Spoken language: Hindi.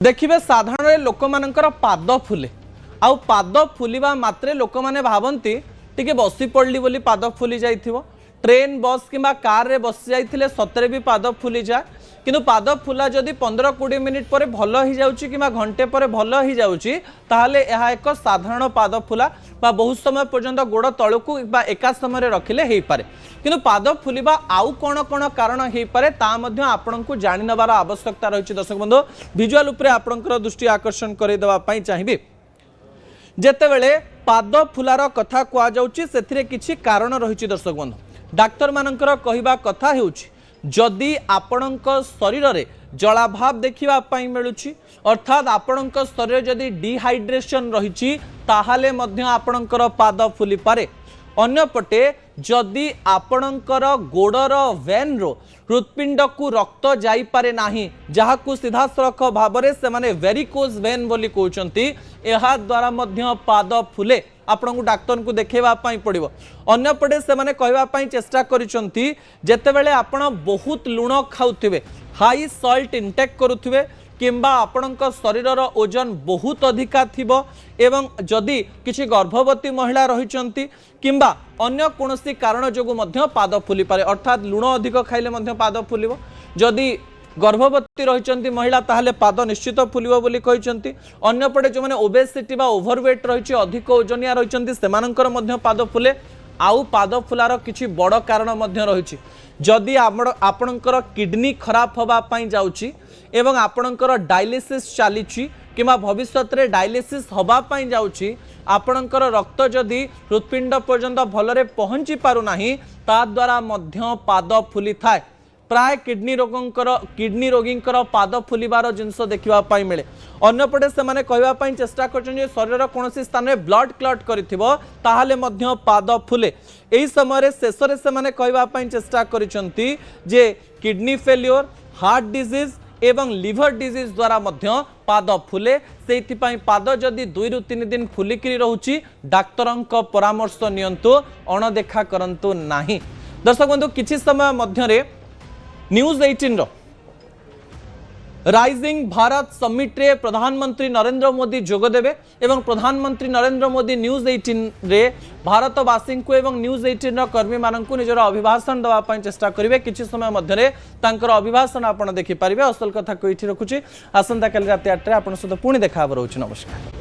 देखिए साधारण लोक मानकर पाद फुले आउ पाद फुलिबा मात्रे लोक माने भावंती टिके बसी पड़ली बोली पाद फुली जाइथिवो। ट्रेन बस किंबा कार रे बसी जाइथिले सतरे भी पाद फुली जाए किंतु पाद फुला जदि 15-20 मिनिट पर भल हो जाउची किंबा घंटे पर भल हो जाउची ताहाले एहा एक साधारण पाद फुला बा बहुत समय पर्यंत गोड़ तळकू बा एका समय रखिले हेई पारे किंतु पाद फुलिबा आउ कोन कोन कारण हेई पारे ता मध्ये आपनकु जानि नबार आवश्यकता रहिछि। दर्शक बंधु विजुअल उपरे आपनकर दृष्टि आकर्षण करै देबा पई चाहिबे जेतेबेले पाद फुलार कथा कुआ जाउची सेथिरे किछि कारण रहिछि। दर्शक बंधु डाक्टर मानकर कहिबा कथा हेउछि जदि आपणक शरीर रे जलाभाव देखिबा पई मिलुछि अर्थात आपणक शरीर जदि डिहाइड्रेशन रहिछि ताहाले मध्य आपणकर पाद फुली पारे। अन्यपटे जदि आपणकर गोड़र वेन रो हृत्पिंड को रक्त जाई पारे नाही जहाकू सीधा सड़क भाव से माने वेरिकोज वेन बोली कहउचंती एहा द्वारा मध्य पाद फुले आपन को डाक्टर को देखेबा पई पड़िबो। अन्यपटे से माने कहबा पई चेष्टा करिसंती जेतेबेले आपण बहुत लुण खाउथिबे हाई सॉल्ट इंटेक करुथिबे किंबा आपणक शरीरर ओजन बहुत अधिका थिबो एवं जदि किछि गर्भवती महिला रहिचंती किंबा अन्य कोनोसी कारण जोगु मध्य पाद फुली पारे अर्थात लुण अधिक खाइले मध्य पाद फुलिबो। जदि गर्भवती रहिचंती महिला ताहले पाद निश्चित फुलिबो बोली कहिचंती। अन्यपटे जो माने ओबेसिटी बा ओभरवेट रहिछि अधिक ओजनिया रहिचंती सेमानकर मध्य पाद फुले। आउ पाद फुलार किछि बड़ कारण मध्य रहिछि जदि आपणकर किडनी खराब होबा पई जाउछि एवं आपणकर डायलिसिस चलीछि किंबा भविष्यत रे डायलिसिस होबा पई जाउछि आपणकर रक्त जदि हृत्पिंड पर्यंत भलरे पहुंची पारु नाही ता द्वारा मध्य पाद फुली थाए। प्राय किडनी रोगींकर पाद फुलिबार जिनस देखिबा पाई मिले। अन्यपटे से माने कहबा पाई चेष्टा करछन जे शरीर कोनोसी स्थान रे ब्लड क्लॉट करिथिबो ताहाले मध्य पाद फुले। एही समय शेषरे से माने कहबा पाई चेष्टा करिसंती जे किडनी फेल्योर हार्ट डिजीज एवं लिवर डिजीज द्वारा मध्य पाद फुले। सेति पाई पाद जदि 2 रु 3 दिन फुलिकी रहुची डाक्तरंक परामर्श नियंतु अणदेखा करंतु नाही। दर्शक बंधु किछि समय मध्यरे न्यूज 18 रो राइजिंग भारत समिट रे प्रधानमंत्री नरेंद्र मोदी जोग देबे एवं प्रधानमंत्री नरेंद्र मोदी न्यूज 18 रे भारतवासी को एवं न्यूज 18 रो कर्मी माननकु निजर अभिभाषण दवा पई चेष्टा करिवे। किछि समय मध्यरे तांकर अभिभाषण आपण देखि परिबे। असल कथा को इठी रखुची आसंता काली रात 8 रे आपण सहित पुणी देखा रहउची। नमस्कार।